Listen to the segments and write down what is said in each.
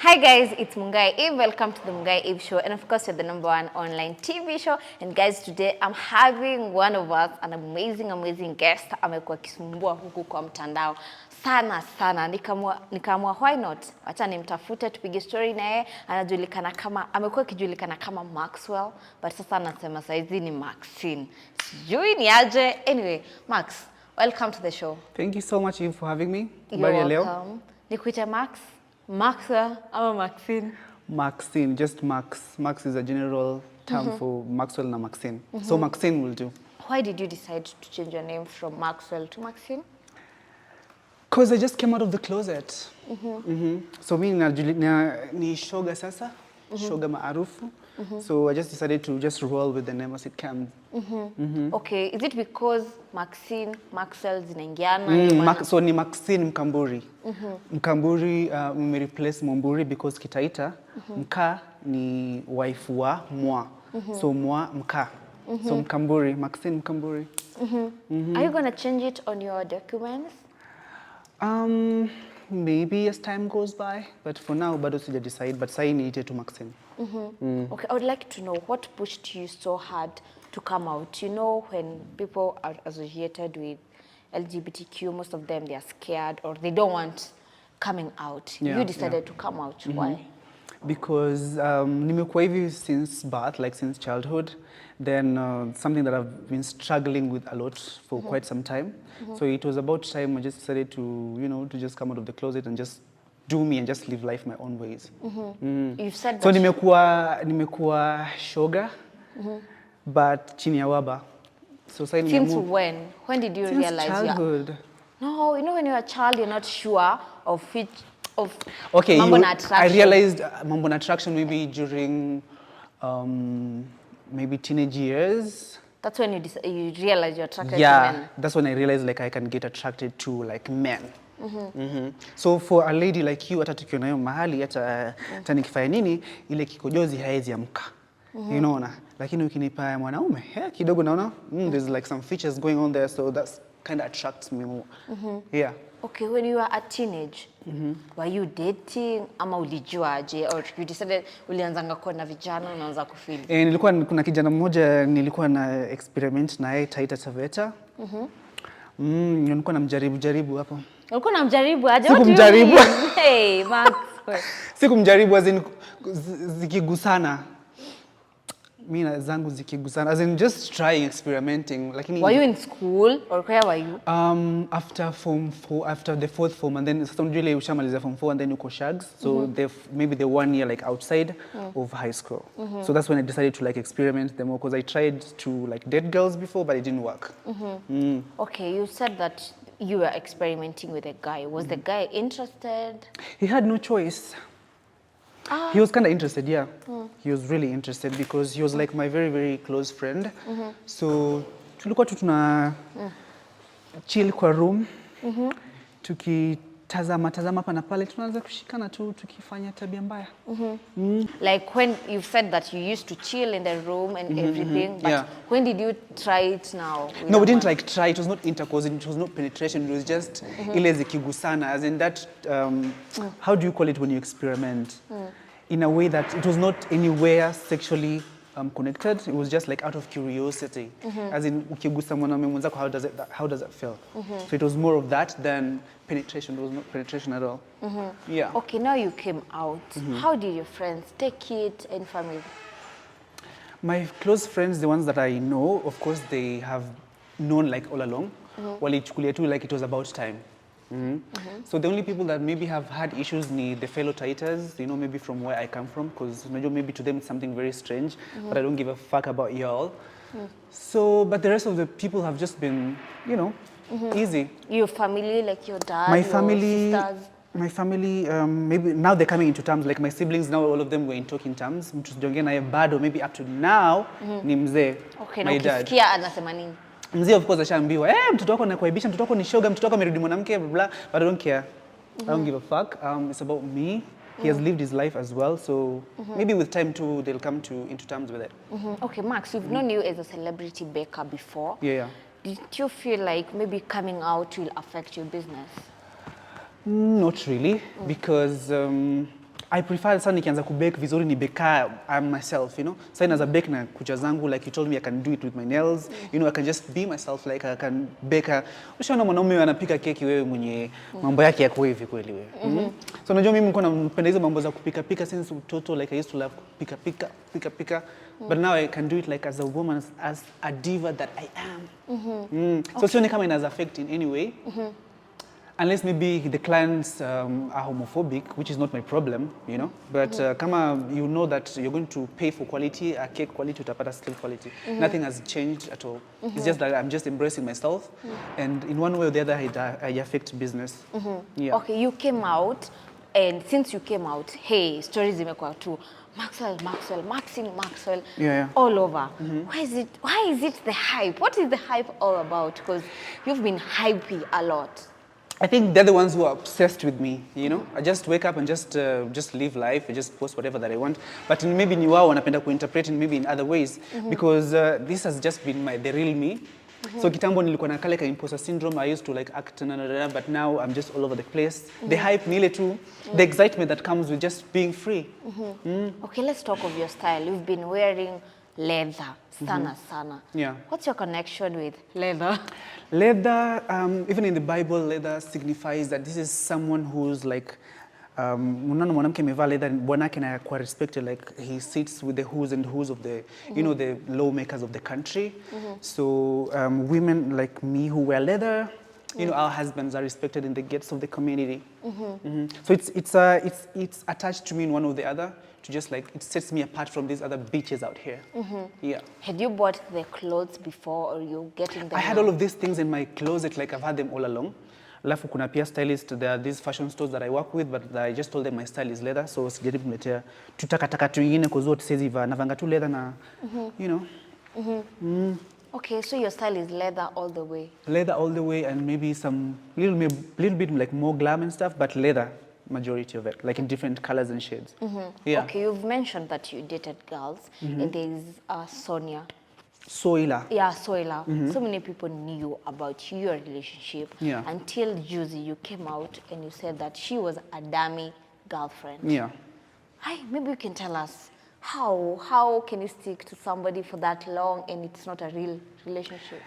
Hi guys, it's Mungai Eve. Welcome to the Mungai Eve Show, and of course you're the #1 online TV show. And guys, today I'm having one of us, an amazing guest. Amekuwa kisumbua huku kwa mtandao sana. Nikamua why not? Acha nimtafute tupige story naye. Anajulikana kama amekuwa kijulikana kama Maxwell, but sasa anasema saizi ni Maxine. Sijui ni aje. Anyway, Max, welcome to the show. Thank you so much, Eve, for having me. You're welcome. Nikuite Max? Maxwell or Maxine? Maxine, just Max. Max is a general term for Maxwell and Maxine. So Maxine will do. Why did you decide to change your name from Maxwell to Maxine? Because I just came out of the closet. So me ni shoga sasa, shoga maarufu. So I just decided to just roll with the name as it comes. Okay, is it because Maxine, Maxwell zinaingiana? So ni Maxine Mkamburi. Mkamburi me replace Mumburi because Kitaita Mka ni wife wa mwa. So mwa Mka. So Mkamburi, Maxine Mkamburi. Are you going to change it on your documents? Maybe as time goes by, but for now, bado sija decide, but sai niite to Maxine. Okay, I would like to know what pushed you so hard to come out. You know, when people are associated with LGBTQ, most of them, they are scared or they don't want coming out. Yeah, You decided to come out. Why? Because nimekuwa hivi since birth, like since childhood. Then something that I've been struggling with a lot for quite some time. So it was about time I just decided to, to just come out of the closet and just do me and just live life my own ways. You've said that. So nimekuwa shoga, but chini ya waba. So Since when? When did you realize? Since childhood. No, you know when you're a child, you're not sure of which okay, mambo na attraction. I realized mambo na attraction maybe during maybe teenage years. That's when you realize you're attracted to men. Yeah, that's when I realized like I can get attracted to like men. So for a lady like you, hata tukiona nayo mahali hata nikifanya nini ile kikojozi haezi amka. Unaona? Lakini ukinipa mwanaume, kidogo naona there's like some features going on there, so that's kind of attracts me more. Yeah. Okay, when you were a teenage, were you dating ama ulijuaje, or you decided ulianzanga kuwa na vijana unaanza kufeel? Nilikuwa kuna kijana mmoja nilikuwa na experiment na yeye Taita Taveta. Nilikuwa namjaribu hapo. Ulikuwa namjaribu aje? Sikumjaribu. Hey, Max. Sikumjaribu as in zikigusana. Mimi zangu zikigusana as in just trying experimenting lakini. Were you in school or where were you? After form 4, after the 4th form, and then sasa unajua ushamaliza form 4 and then uko shags, so maybe the 1 year like outside of high school. So that's when I decided to like experiment them more, because I tried to like date girls before but it didn't work. Okay, you said that you were experimenting with a guy. Was the guy interested? He had no choice. He was kind of interested, yeah. He was really interested because he was like my very close friend. So tulikuwa tu tuna chill kwa room. Tukitazama hapa na pale tunaanza kushikana tu tukifanya tabia mbaya. Like when you said that you used to chill in the room and everything, but when did you try it now? No, we didn't like try. It was not intercourse. It was not penetration. It was just ile zikigusana, as in that. How do you call it when you experiment? In a way that it was not anywhere sexually connected. It was just like out of curiosity. As in ukigusa mwanaume mwenzako, how does that feel? So it was more of that than penetration. It was not penetration at all. Yeah. Okay, now you came out. How did your friends take it and family? My close friends, the ones that I know, of course, they have known like all along. Walichukulia tu like it was about time. So the only people that maybe have had issues ni the fellow Titans, maybe from where I come from, because maybe to them it's something very strange, but I don't give a fuck about y'all. So, but the rest of the people have just been, easy. Your family, like your dad, your sisters? My family, maybe now they're coming into terms, like my siblings now, all of them were in talking terms. Mtusijongea naye bado, maybe up to now, ni mzee, my dad. Ukisikia anasema nini? Mzee of course ashaambiwa, mtoto wako anakuaibisha, mtoto wako ni shoga, mtoto wako amerudi mwanamke, blah, but I don't care. I don't give a fuck. It's about me. He has lived his life as well, so maybe with time too, they'll come into terms with it. Okay, Max, we've known you as a celebrity baker before. Yeah. Did you feel like maybe coming out will affect your business? Not really, because I prefer sana nikianza kubake vizuri ni bake myself, you know. Sasa inaanza bake na kucha zangu, like you told me I can do it with my nails. You know, I can just be myself, like I can bake. Ushaona mwanaume anapika keki, wewe mwenye mambo yake yako hivi kweli wewe. So unajua mimi nilikuwa napenda hizo mambo za kupika since utoto, like I used to love kupika. But now I can do it like as a woman, as a diva that I am. So sioni kama inaza affect in any way. Unless maybe the clients are homophobic, which is not my problem, you know. But kama you know that you're going to pay for quality, a cake quality, utapata still quality. Nothing has changed at all. It's just that I'm just embracing myself, and in one way or the other, I affect business. Yeah. Okay, you came out, and since you came out, hey, stories zimekuwa tu Maxwell, Maxine, Maxwell, all over. Why is it the hype? What is the hype all about? Because you've been hypey a lot. I think they're the ones who are obsessed with me, you know. I just wake up and just live life. I just post whatever that I want. But maybe ni wao wanapenda kuinterpret maybe in other ways, because this has just been the real me. So kitambo nilikuwa na kale ka imposter syndrome. I used to like act, but now I'm just all over the place. The hype ni ile tu, the excitement that comes with just being free. Okay, let's talk of your style. You've been wearing leather, sana. Yeah. What's your connection with leather? Leather, even in the Bible, leather signifies that this is someone who's like, unaona mwanamke amevaa leather, bwanake anakuwa respected, like he sits with the who's and who's of the, you know, the lawmakers of the country. So women like me who wear leather, you know, our husbands are respected in the gates of the community. So it's attached to me in one or the other, to just like, it sets me apart from these other bitches out here. Yeah. Had you bought the clothes before, or you getting them? I had all of these things in my closet, like I've had them all along. Alafu kuna pia stylist, there are these fashion stores that I work with, but I just told them my style is leather, so sijaribu kuletea tutakataka tuingine kwa zote siwezi vaa, navanga tu leather na, you know. Okay, so your style is leather all the way. Leather all the way, and maybe some little bit like more glam and stuff, but leather majority of it, like in different colors and shades. Yeah. Okay, you've mentioned that you dated girls, and there's Sonia. Soila. Yeah, Soila. So many people knew about your relationship until Juicy, you came out and you said that she was a dummy girlfriend. Yeah. Maybe you can tell us how can you stick to somebody for that long and it's not a real relationship?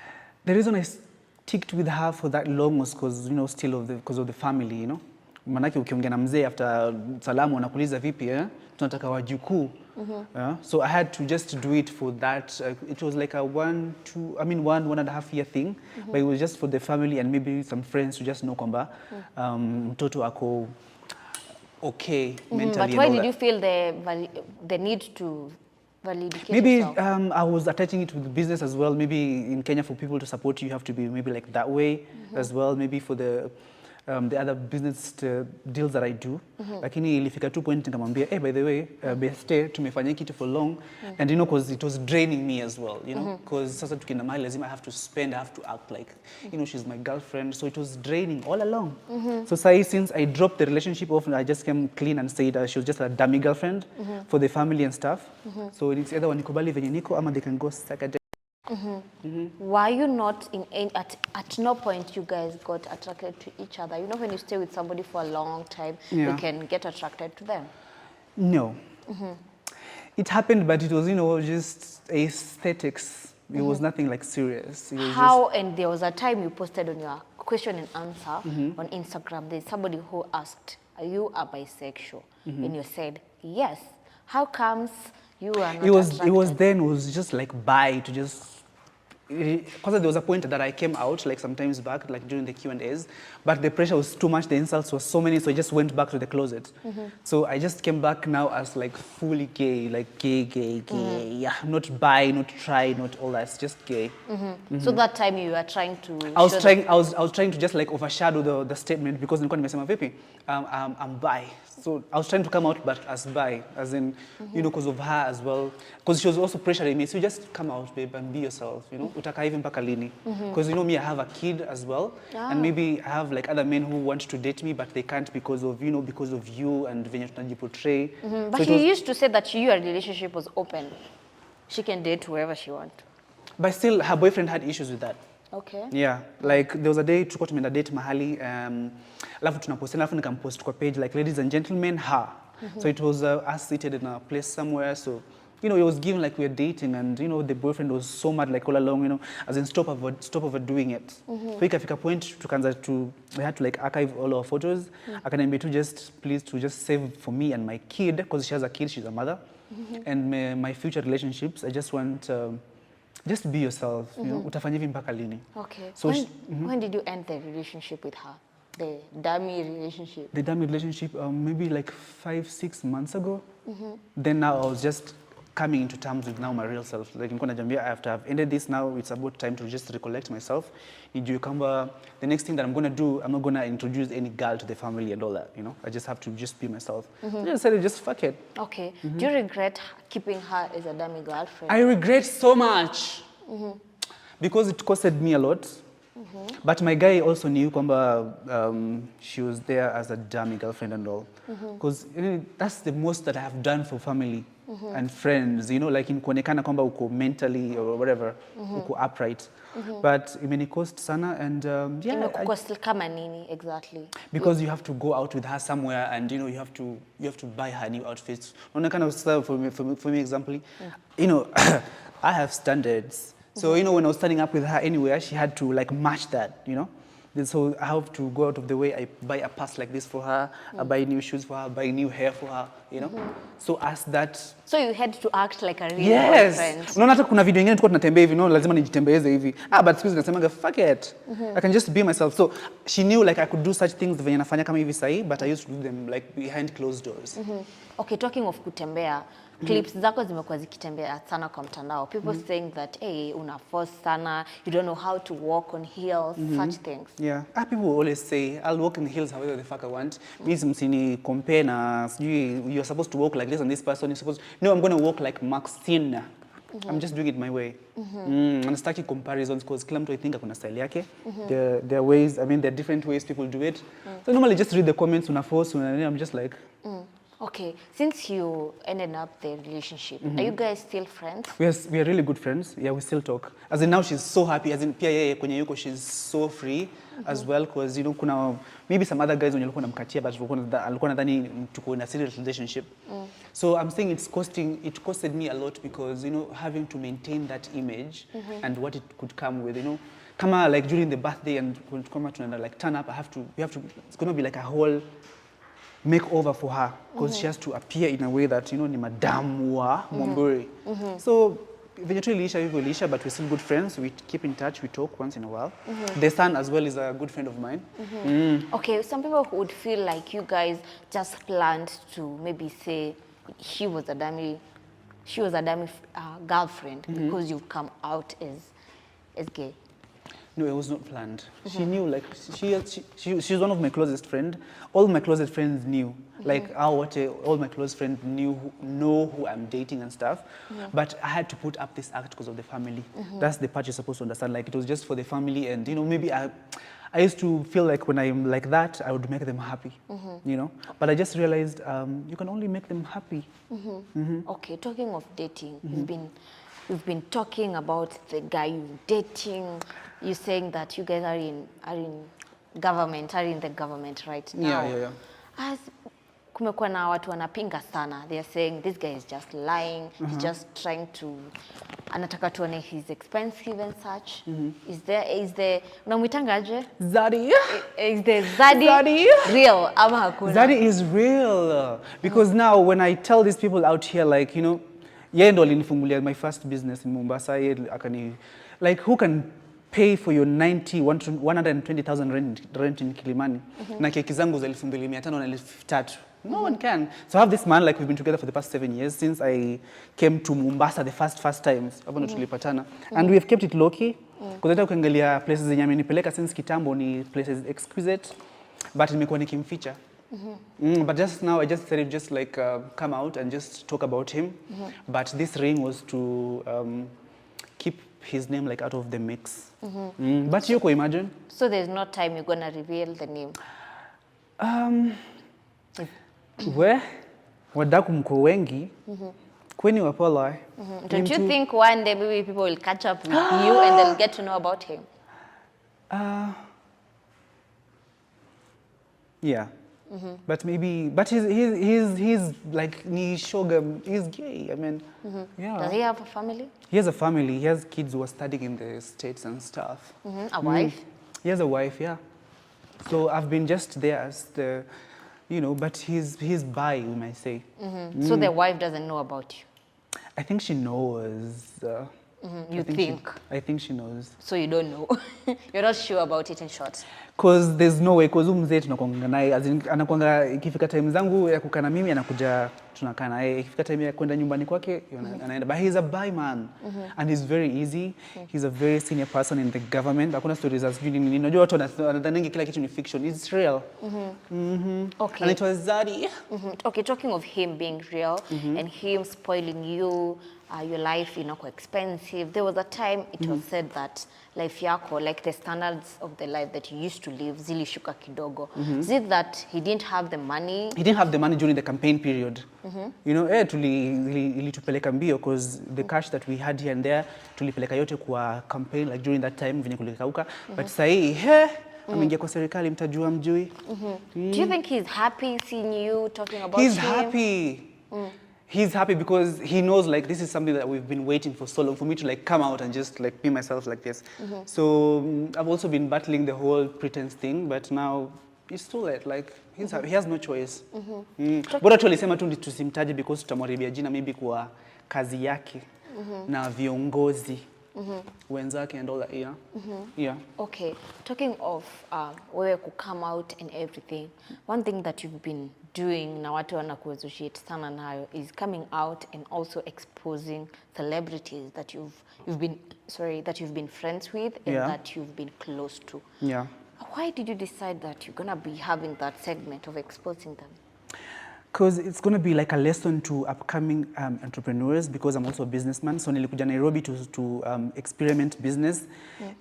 The reason I sticked with her for that long was because, you know, because of the family, you know. Manake ukiongea na mzee after salamu anakuuliza vipi, tunataka wajukuu. So I had to just do it for that. It was like a 1.5 year thing, but it was just for the family and maybe some friends to just know kwamba mtoto ako okay mentally. But why did you feel the need to validate maybe yourself? I was attaching it with business as well. Maybe in Kenya, for people to support you have to be maybe like that way as well. Maybe for the other business deals that I do. Lakini ilifika tu point nikamwambia, hey, by the way, beste tumefanya kitu for long, and you know, because it was draining me as well, you know, because sasa tukienda mahali lazima I have to spend, I have to act like, you know, she's my girlfriend, so it was draining all along. So since I dropped the relationship off, I just came clean and said she was just a dummy girlfriend for the family and stuff. So it's either wanikubali venye niko ama they can go suck a dick. Were you not at no point you guys got attracted to each other? You know, when you stay with somebody for a long time, you can get attracted to them. No. It happened, but it was, you know, just aesthetics. It was nothing like serious. It was and there was a time you posted on your question and answer on Instagram, there's somebody who asked, are you a bisexual? And you said, yes. How comes you are not attracted? It was just like bi to just, because there was a point that I came out like sometimes back, like during the Q&As, but the pressure was too much, the insults were so many, so I just went back to the closet. So I just came back now as like fully gay, like gay, yeah, not bi, not tri, not all that, it's just gay. So that time you were trying to... I was trying to just like overshadow the statement, because nilikuwa nimesema vipi, I'm bi. So I was trying to come out but as bi, as in, you know, because of her as well, because she was also pressuring me, so you just come out, babe, and be yourself, you know, utaka hivi mpaka lini. Because you know me, I have a kid as well, and maybe I have like other men who want to date me, but they can't because of, you know, because of you and venye tunajiportray. But so you used to say that your relationship was open. She can date whoever she wants. But still, her boyfriend had issues with that. Okay. Yeah, like there was a day tulikuwa tumeenda date mahali, alafu tunapost, alafu nikampost kwa page like, ladies and gentlemen, her. So it was us seated in a place somewhere. So, you know, it was given like we were dating, and you know, the boyfriend was so mad like all along, you know, as in stop overdoing it. So ikafika point we had to like archive all our photos. Akaniambia to just save for me and my kid, because she has a kid, she's a mother, and my future relationships. I just want just be yourself. You know, utafanya hivi mpaka lini? Okay. So when did you end the relationship with her? The dummy relationship? The dummy relationship, maybe like 5-6 months ago. Then now I was just coming into terms with now my real self. Like nilikuwa najambia, after I've ended this now, it's about time to just recollect myself. Nijue kwamba the next thing that I'm going to do, I'm not going to introduce any girl to the family and all that, you know? I just have to just be myself. I just said, just fuck it. Okay. Do you regret keeping her as a dummy girlfriend? I regret so much. Because it costed me a lot. But my guy also knew kwamba she was there as a dummy girlfriend and all. Because you know, that's the most that I have done for family and friends, you know, like in kuonekana kwamba uko mentally or whatever, uko upright. But imenikost sana, and yeah. Imekukost kama nini exactly? Because you have to go out with her somewhere, and you know, you have to buy her new outfits. Unaonekana for me example, you know, I have standards. So, you know, when I was standing up with her anywhere, she had to like match that, you know. So I have to go out of the way. I buy a purse like this for her. I buy new shoes for her. Buy new hair for her, you know. So as that. So you had to act like a real boyfriend. Unaona hata kuna video nyingine tulikuwa tunatembea hivi, no, lazima nijitembeze hivi. But siku hizi nasemaga fuck it. I can just be myself. So she knew like I could do such things venye nafanya kama hivi sahi, but I used to do them like behind closed doors. Okay, talking of kutembea, clips zako zimekuwa zikitembea sana kwa mtandao. People saying that, hey, una force sana, you don't know how to walk on heels, such things. Yeah. People always say, I'll walk in heels however the fuck I want. Means msini compare na, you're supposed to walk like this and this person is supposed, no, I'm going to walk like Maxine. I'm just doing it my way. And starting comparisons, because kila mtu I think akona style yake. There are ways, I mean, there are different ways people do it. So normally just read the comments, una force, I'm just like. Okay, since you ended up the relationship, are you guys still friends? We are really good friends. Yeah, we still talk. As in now she's so happy. As in pia yeye kwenye yuko she's so free as well, because you know kuna maybe some other guys when you look namkatia, but alikuwa nadhani tuko in a serious relationship. So I'm saying it costed me a lot, because you know, having to maintain that image and what it could come with, you know. Kama like during the birthday and kama tunaenda like turn up, we have to it's going to be like a whole makeover for her, because she has to appear in a way that, you know, ni madam wa Mwamburi. So eventually Lisha, but we're still good friends. We keep in touch, we talk once in a while. The son as well is a good friend of mine. Okay, some people would feel like you guys just planned to maybe say she was a dummy girlfriend because you've come out as gay. No, it was not planned. She knew, like, she's one of my closest friends. All my closest friends knew. Like, all my close friends know who I'm dating and stuff. But I had to put up this act because of the family. That's the part you're supposed to understand. Like, it was just for the family, and, you know, maybe I used to feel like when I'm like that, I would make them happy, you know? But I just realized you can only make them happy. Okay, talking of dating, we've been talking about the guy you're dating. You're saying that you guys are in the government right now. Yeah. As kumekuwa na watu wanapinga sana, they are saying this guy is just lying. He's just trying to anataka tuone he's expensive and such. Is there unamwitangaje? Zaddy. Is the Zaddy real ama hakuna? Zaddy is real, because now when I tell these people out here, like, you know, yeye ndo alinifungulia my first business in Mombasa. Akani, like, who can pay for your 120,000 rent in Kilimani? Na keki zangu za 2,500 na 3,000. No one can. So I have this man, like, we've been together for the past 7 years since I came to Mombasa the first times. Hapo ndo tulipatana. And we have kept it low key. Because hata ukiangalia places zenye amenipeleka since kitambo ni places exquisite, but nimekuwa nikimficha. But just now I just decided just like come out and just talk about him. But this ring was to keep his name like out of the mix. But you can imagine. So there's no time you're gonna reveal the name. Where wadaku mko wengi kweni wapola. Don't you think one day maybe people will catch up with you and they'll get to know about him? Yeah. But maybe, but he's like, ni shoga, he's gay. I mean, yeah. Does he have a family? He has a family. He has kids who are studying in the States and stuff. A wife? He has a wife, yeah. So I've been just there as the, but he's bi, we might say. So the wife doesn't know about you? I think she knows. You think? I think she knows. So you don't know? You're not sure about it, in short? Because there's no way, because mzee tunakuanga naye, anakuanga ikifika time zangu ya kukaa na mimi anakuja tunakaa naye, ikifika time ya kwenda nyumbani kwake anaenda. But he's a bi man and he's very easy. He's a very senior person in the government. Hakuna stories za sijui nini. Unajua watu wanadhani kila kitu ni fiction. It's real. Okay. And it was Zaddy. Okay, talking of him being real and him spoiling you, your life, quite expensive. There was a time it was said that life yako, like the standards of the life that you used to live, zilishuka kidogo. Is it that he didn't have the money? He didn't have the money during the campaign period. Ilitupeleka mbio because the cash that we had here and there, tulipeleka yote kwa campaign, like during that time, venye kulikauka. But sahi, ameingia kwa serikali, mtajua mjui. Do you think he's happy seeing you talking about him? He's him? happy. He's happy because he knows like this is something that we've been waiting for so long for me to like come out and just like be myself like this. So I've also been battling the whole pretense thing, but now it's too late. Like he has no choice. Bora tu alisema tu tusimtaje because tutamharibia jina maybe kwa kazi yake na viongozi wenzake and all that. Yeah. Okay, talking of wewe ku come out and everything, one thing that you've been doing na watu wanakuassociate sana nayo is coming out and also exposing celebrities that you've been friends with and that you've been close to. Yeah. Why did you decide that you're gonna be having that segment of exposing them? Because it's going to be like a lesson to upcoming entrepreneurs, because I'm also a businessman. So nilikuja Nairobi to experiment business,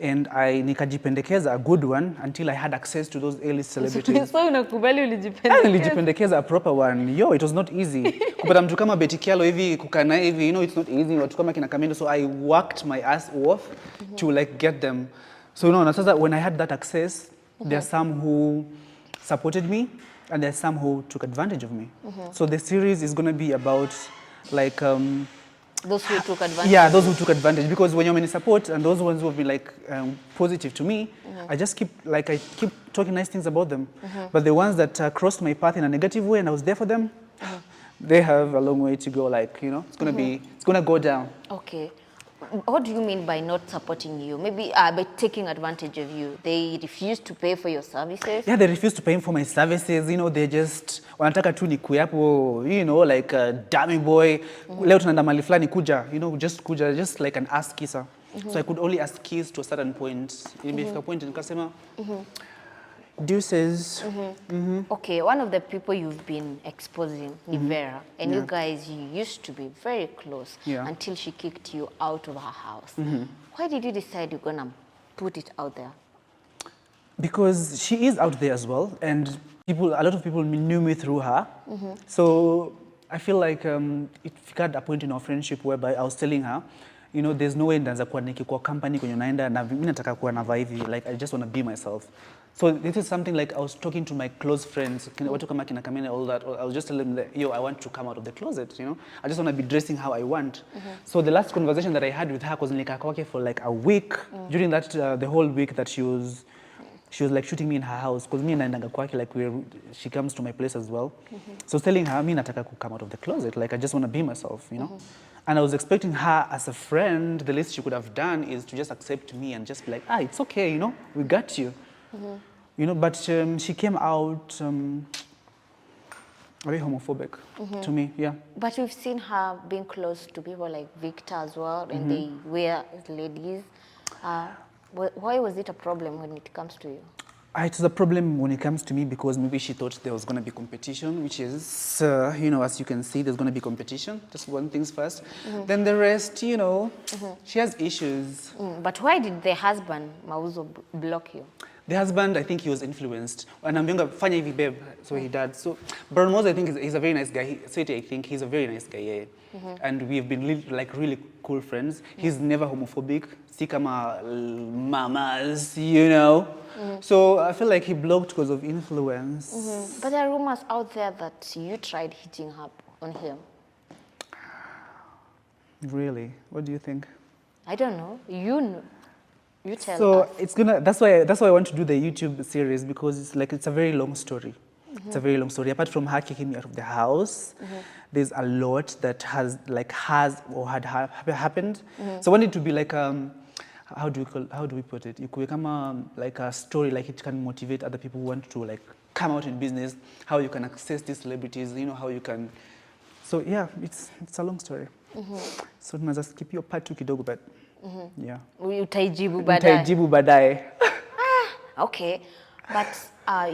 and I nikajipendekeza a good one until I had access to those A-list celebrities. So unakubali ulijipendekeza? Nilijipendekeza a proper one. It was not easy. Kupata mtu kama Betty Kialo hivi, kukana hivi, it's not easy. Watu kama kina Kamendo, so I worked my ass off to like get them. So na sasa when I had that access, there are some who supported me, and there's some who took advantage of me. So the series is going to be about like those who took advantage. Yeah, those who took advantage, because when you're in support and those ones who have been like positive to me, I keep talking nice things about them. But the ones that crossed my path in a negative way and I was there for them, they have a long way to go. Like it's gonna go down. Okay. What do you mean by not supporting you? Maybe by taking advantage of you. They refuse to pay for your services? Yeah, they refuse to pay for my services. They just wanataka tu nikuwe hapo, like a dummy boy. Leo tunaenda mahali fulani kuja, just like an ass kisser. So I could only ask kiss to a certain point. Ilifika point nikasema deuces. Okay, one of the people you've been exposing is Vera, and you guys used to be very close until she kicked you out of her house. Why did you decide you're gonna put it out there? Because she is out there as well, and a lot of people knew me through her. So I feel like it got a point in our friendship whereby I was telling her, there's no way ndaanza kuwa nikikuwa company kwenye naenda na mimi nataka kuwa na vibe, like I just want to be myself. So this is something like I was talking to my close friends, watu kama kina Kamene, all that. I was just telling them that, I want to come out of the closet, I just want to be dressing how I want. So the last conversation that I had with her was nilikaa kwake for like a week. During that, the whole week that she was like shooting me in her house, because me naendanga kwake, like she comes to my place as well. So I was telling her, mi nataka come out of the closet, like I just want to be myself, And I was expecting her as a friend, the least she could have done is to just accept me and just be like, it's okay, we got you. But she came out very homophobic to me, But we've seen her being close to people like Victor as well, and they were ladies. Why was it a problem when it comes to you? It was a problem when it comes to me because maybe she thought there was going to be competition, which is, as you can see, there's going to be competition. Just one thing's first. Then the rest, she has issues. But why did the husband, Mauzo, block you? The husband, I think he was influenced. And I'm younger, fanya hivi babe, so he did. So, Baron Mose, I think, he's a very nice guy. Sweetie, I think he's a very nice guy, yeah. And we've been really cool friends. He's never homophobic. Si kama mamas, you know. So I feel like he blocked because of influence. But there are rumors out there that you tried hitting up on him. Really? What do you think? I don't know. You know. You tell So us. it's gonna. That's why I want to do the YouTube series, because it's a very long story. It's a very long story. Apart from her kicking me out of the house, there's a lot that has or had happened. So I want it to be like how do we put it? You could become like a story, like it can motivate other people who want to like come out in business. How you can access these celebrities, you know, how you can. So yeah, it's a long story. So tunaweza skip your part 2 kidogo, but yeah. Utaijibu baadaye. Utaijibu baadaye. Okay, but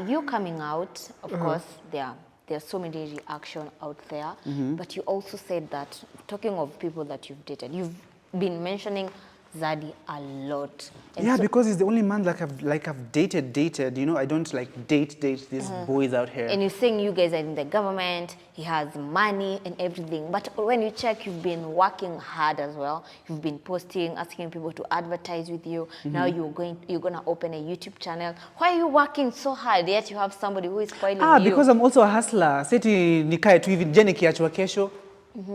you coming out, of course, there's so many reaction out there. But you also said that, talking of people that you've dated, you've been mentioning Zaddy a lot. And yeah, so, because he's the only man I've dated. You know, I don't like date these boys out here. and you're saying you guys are in the government, he has money and everything. But when you check, you've been working hard as well. You've been posting, asking people to advertise with you. Now you're gonna open a YouTube channel. Why are you working so hard yet you have somebody who is spoiling you? Because I'm also a hustler. Seti nikae tu hivi, je nikiachwa kesho,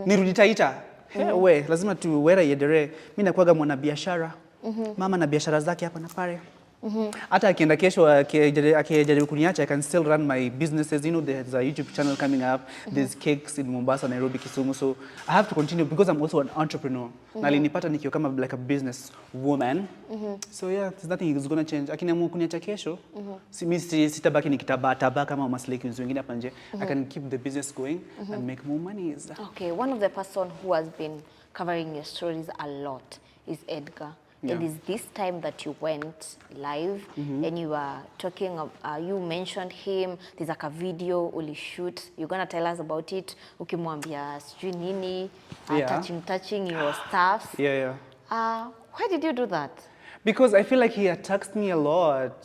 nirudi Taita. We, lazima tu wera yedere. Mimi nakuaga mwana biashara. Mama na biashara zake hapa na pale. Hata akienda kesho akijaribu kuniacha, I can still run my businesses. You know, there's a YouTube channel coming up. There's cakes in Mombasa, Nairobi, Kisumu. So I have to continue because I'm also an entrepreneur. Na alinipata nikiwa kama like a business woman. So yeah, there's nothing is going to change. Akiniamua kuniacha kesho, mimi sitabaki nikitaba kama masleki wengine hapa nje. I can keep the business going and make more money. Okay, one of the person who has been covering your stories a lot is Edgar. Yeah. It is this time that you went live and you were talking, you mentioned him, there's like a video uli shoot, you're going to tell us about it, ukimwambia sijui nini, touching your stuff. Yeah. Why did you do that? Because I feel like he attacks me a lot.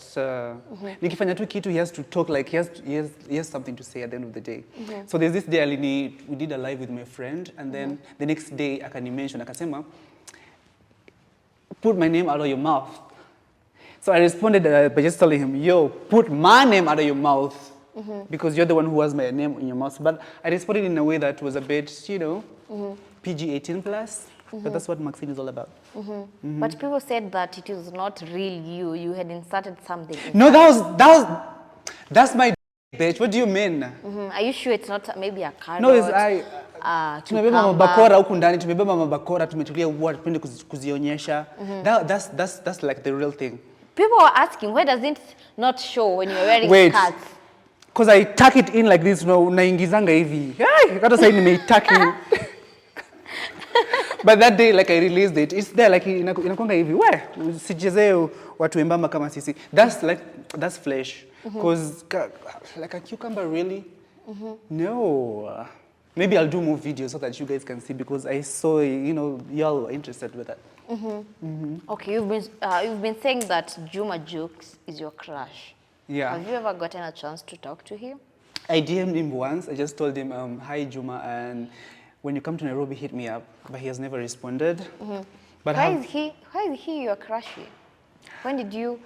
Nikifanya tu kitu, he has to talk, like he has something to say at the end of the day. So there's this day we did a live with my friend, and then the next day akanimention, akasema, put my name out of your mouth. So I responded by just telling him, yo, put my name out of your mouth. Because you're the one who has my name in your mouth. But I responded in a way that was a bit, you know, PG-18 plus. But that's what Maxine is all about. But people said that it is not real you. You had inserted something. No, that's my bitch. What do you mean? Are you sure it's not maybe a carrot? No, it's tumebeba mabakora huku ndani, tumebeba mabakora, tumetulia uwa, tupende kuzionyesha. That's like the real thing. People are asking, why does it not show when you're wearing skirts? Because I tuck it in like this, naingizanga hivi. Hata sasa nimeituck in. But that day, like I released it, it's there, like inakwanga hivi. We sichezee watu embamba kama sisi. That's flesh. Because like a cucumber, really? No. Maybe I'll do more videos so that you guys can see, because I saw, you know, y'all were interested with that. Okay, you've been saying that Juma Jukes is your crush. Yeah. Have you ever gotten a chance to talk to him? I DM'd him once. I just told him, hi Juma, and when you come to Nairobi, hit me up. But he has never responded. But why is he your crush? When did you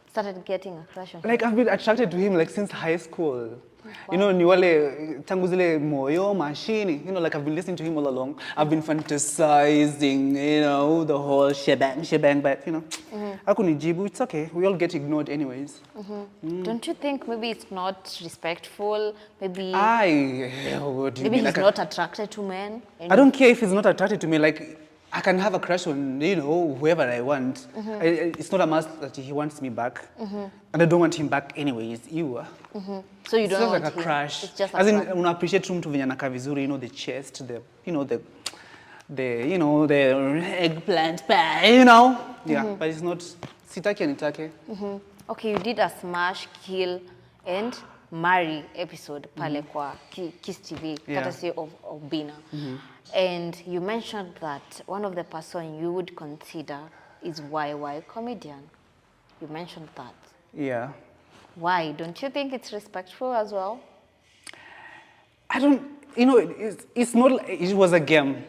started getting a crush on him? Like, I've been attracted to him like since high school. Wow. You know, ni wale tangu zile moyo mashini. You know, like I've been listening to him all along. I've been fantasizing, you know, the whole shebang, but you know, hakunijibu. It's okay. We all get ignored anyways. Don't you think maybe it's not respectful? Maybe what do you maybe mean? he's not attracted to men. I don't care if he's not attracted to me. Like, I can have a crush on, you know, whoever I want. It's not a must that he wants me back. And I don't want him back anyways. So you don't want like a crush. It's just as in, una appreciate mtu venye anakaa vizuri, you know, the chest, the eggplant pie, you know. Yeah, but it's not, sitaki anitake. Okay, you did a smash, kill, and marry episode pale kwa Kiss TV, courtesy of Bina. And you mentioned that one of the person you would consider is YY comedian. You mentioned that. Yeah. Why? Don't you think it's respectful as well? I don't, it's not, it was a game.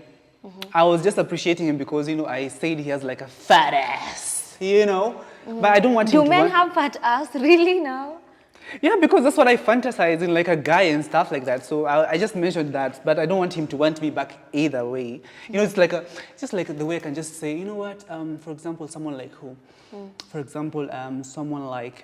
I was just appreciating him because, I said he has like a fat ass, But I don't want him Do to men want, have fat ass really now? yeah, because that's what I fantasize in, like a guy and stuff like that. So I just mentioned that, but I don't want him to want me back either way. It's like it's just like the way I can just say, you know what? For example, someone like who? For example, someone like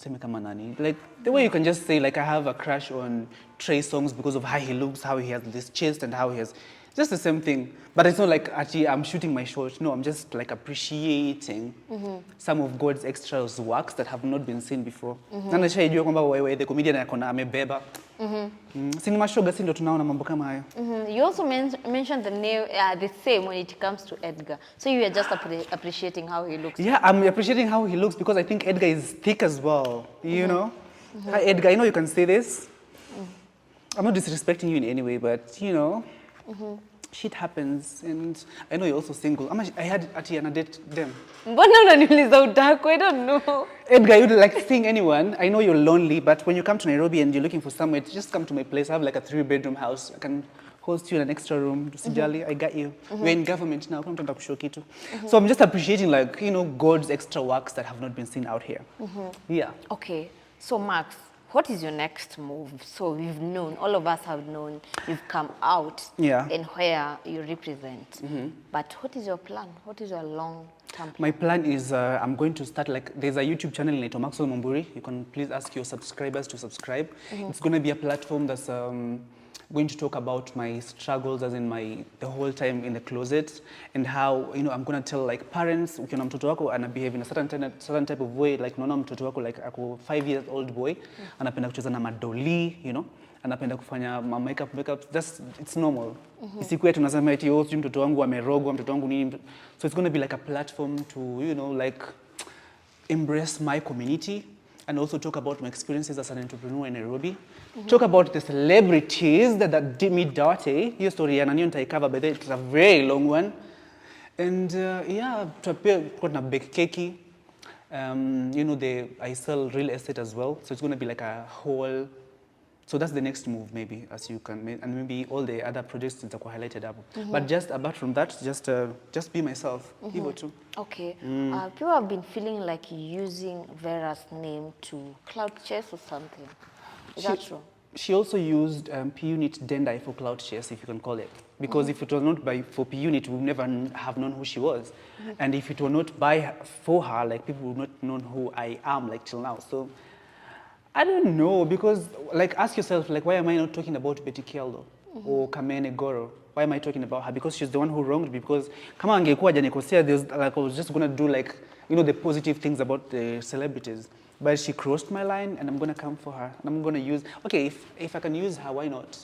Seme kama nani? Like the way you can just say, like I have a crush on Trey Songz because of how he looks, how he has this chest, and how he has just the same thing. But it's not like actually I'm shooting my shot. No, I'm just like appreciating some of God's extra works that have not been seen before. Na nishaijua kwamba wewe the comedian akona amebeba. Si ni mashoga si ndio tunaona mambo kama hayo. You also mentioned the name, the same when it comes to Edgar. So you are just appreciating how he looks. Yeah, I'm appreciating how he looks because I think Edgar is thick as well. You know? Hi, Edgar, I know you can say this. I'm not disrespecting you in any way, but shit happens, and I know you're also single. I had Ati and I date them. Mbona unaniuliza udako? I don't know. Edgar, you like seeing anyone? I know you're lonely, but when you come to Nairobi and you're looking for somewhere, just come to my place. I have like a 3-bedroom house. I can host you in an extra room. Sijali, I got you. We're in government now. So I'm just appreciating God's extra works that have not been seen out here. Yeah. Okay, so Max, what is your next move? So we've known, all of us have known, you've come out and where you represent. But what is your plan? What is your long-term plan? My plan is I'm going to start there's a YouTube channel named Maxwell. You can please ask your subscribers to subscribe. It's going to be a platform that's going to talk about my struggles as in the whole time in the closet and how I'm going to tell like parents ukiona mtoto wako ana behave in a certain type of way, like unaona mtoto wako like ako 5-year-old boy anapenda kucheza na madoli, anapenda kufanya makeup, it's normal. Isikuwe tunasema eti mtoto wangu amerogwa, mtoto wangu nini. So it's going to be like a platform to like embrace my community and also talk about my experiences as an entrepreneur in Nairobi. Talk about the celebrities that did me dirty. Your story, and I nitaikava, but it's a very long one. And got a big cakey. I sell real estate as well, so it's going to be like a whole. So that's the next move, maybe, as you can, and maybe all the other projects that are highlighted up. But just apart from that, just be myself. Too. Okay. People have been feeling like using Vera's name to cloud chase or something. Is that true? She also used P-Unit Dendai for cloud chase, if you can call it. Because if it was not for P-Unit, we would never have known who she was. And if it were not for her, like people would not know who I am, like till now. So I don't know, because like ask yourself, like why am I not talking about Betty Kieldo or Kamene Goro? Why am I talking about her? Because she's the one who wronged me. Because kama angekuwa hajanikosea, like I was just gonna do like the positive things about the celebrities. But she crossed my line, and I'm gonna come for her, and I'm gonna use. Okay, if I can use her, why not?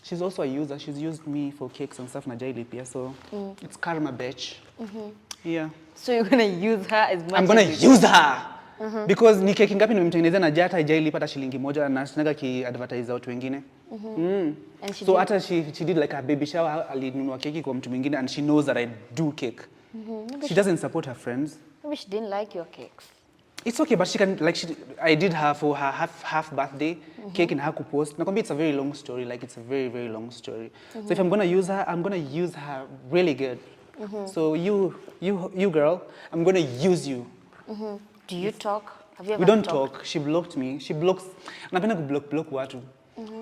She's also a user. She's used me for cakes and stuff na Jailipia, so it's karma, bitch. Yeah. So you're gonna use her as much. I'm gonna use her. Because ni keki ngapi nimemtengenezea na Jata hajailipa hata shilingi moja na sinaga ki advertise watu wengine. So hata she did like a baby shower, alinunua keki kwa mtu mwingine, and she knows that I do cake. She doesn't support her friends. Maybe she didn't like your cakes. It's okay, but she can I did her for her half birthday cake in her post. Nakwambia it's a very long story. Like it's a very, very long story. So if I'm gonna use her, I'm gonna use her really good. So you girl, I'm gonna use you. Do you talk? Have you ever We don't talked? talk. She blocked me. She blocks. Napenda kublock watu.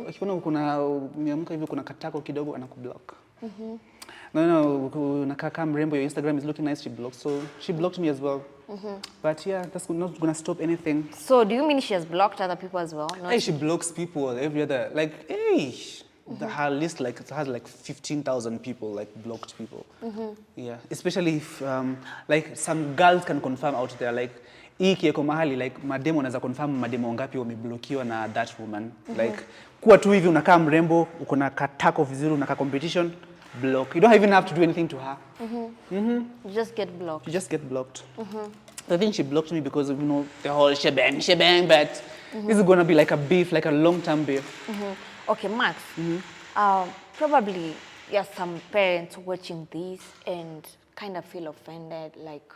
Ukiona umeamka hivi kuna katako kidogo anakublock. No, unakaa mrembo, your Instagram is looking nice, she blocks. So she blocked me as well. But yeah, that's not going to stop anything. So do you mean she has blocked other people as well? Hey, she blocks people every other, like, hey, her list like has like 15,000 people, like blocked people. Yeah, especially if like some girls can confirm out there, like hii kieko mahali, like mademo anaweza confirm mademo ngapi wameblokiwa na that woman. Like kuwa tu hivi unakaa mrembo, uko na katako vizuri, unakaa competition, block. You don't even have to do anything to her. You just get blocked. You just get blocked. I think she blocked me because of, the whole shebang, but this is going to be like a beef, like a long-term beef. Okay, Max, probably there are some parents watching this and kind of feel offended, like,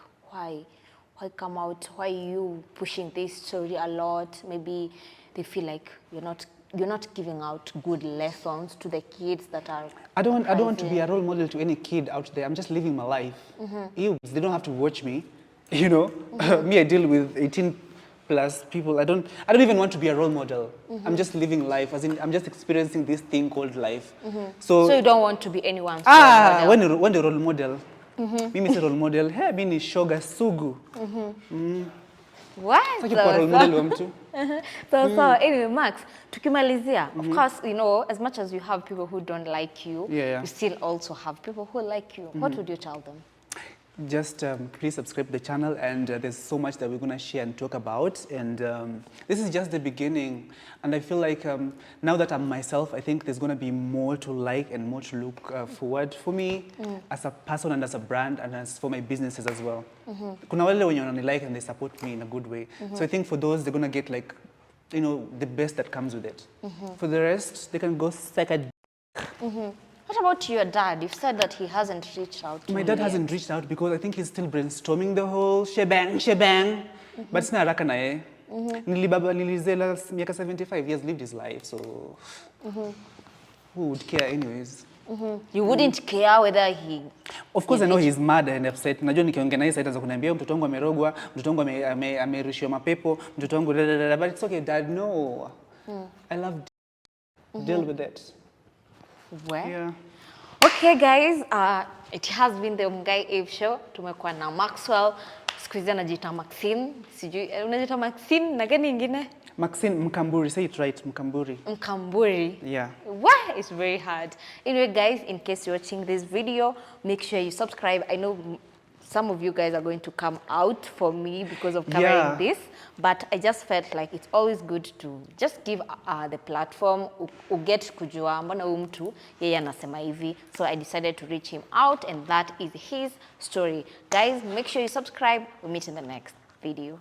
why come out? Why are you pushing this story a lot? Maybe they feel like you're not giving out good lessons to the kids that are. I don't want to be a role model to any kid out there. I'm just living my life. Ew, they don't have to watch me. You know, me, I deal with 18 plus people. I don't even want to be a role model. I'm just living life. As in, I'm just experiencing this thing called life. So you don't want to be anyone's role model. When the role model, mimi si role model. Hey, mimi ni shoga sugu. What? Role model wa mtu. So anyway, Max, tukimalizia, of course, you know, as much as you have people who don't like you, you still also have people who like you. What would you tell them? Just please subscribe to the channel, and there's so much that we're going to share and talk about, and this is just the beginning, and I feel like now that I'm myself, I think there's going to be more to like and more to look forward for me as a person and as a brand and as for my businesses as well. Kuna wale wenye wanani-like and they support me in a good way, so I think for those, they're going to get like, you know, the best that comes with it. For the rest, they can go suck a What about your dad? You've said that he hasn't reached out to you. My dad hasn't reached out because I think he's still brainstorming the whole shebang. But sina haraka na yeye. Nilizela miaka 75, he has lived his life, so who would care anyways? You wouldn't care whether he... Of course I know he's mad and upset. Najua nikiongea naye sasa kuniambia mtoto wangu amerogwa, mtoto wangu amerushiwa mapepo, mtoto wangu but it's okay, Dad, no. I love deal with it. Well, yeah. Okay guys, it has been the Mungai Eve show. Tumekuwa na Maxwell, siku hizi anajiita Maxine. Sijui unajiita Maxine na gani ingine? Maxine Mkamburi, say it right, Mkamburi. Mkamburi. Yeah. What? It's very hard. Anyway guys, in case you're watching this video, make sure you subscribe. I know some of you guys are going to come out for me because of covering this, but I just felt like it's always good to just give the platform, uget kujua mbona huyu mtu yeye anasema hivi. So I decided to reach him out, and that is his story. Guys, make sure you subscribe. We'll meet in the next video.